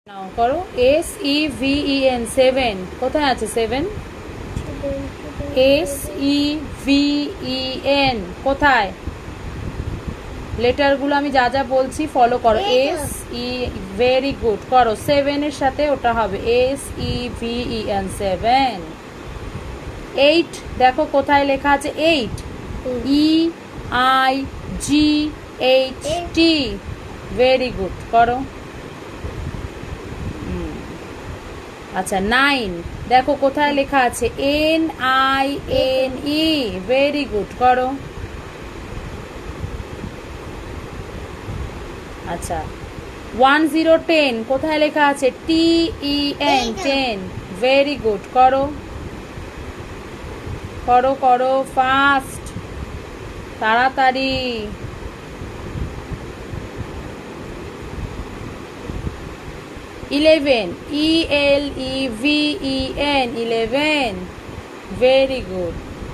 নাও করো SEVEN 7 কোথায় আছে 7 SEVEN কোথায় লেটারগুলো আমি যা যা বলছি ফলো করো ভেরি গুড করো 7 এর সাথে ওটা হবে SEVEN 7 8 দেখো কোথায় লেখা আছে 8 EIGHT ভেরি গুড করো আচ্ছা 9 দেখো কোথায় লেখা আছে NINE ভেরি গুড করো আচ্ছা 1010 কোথায় লেখা আছে TEN 10 ভেরি গুড করো করো করো ফাস্ট তাড়াতাড়ি 11 ELEVEN 11 ভেরি গুড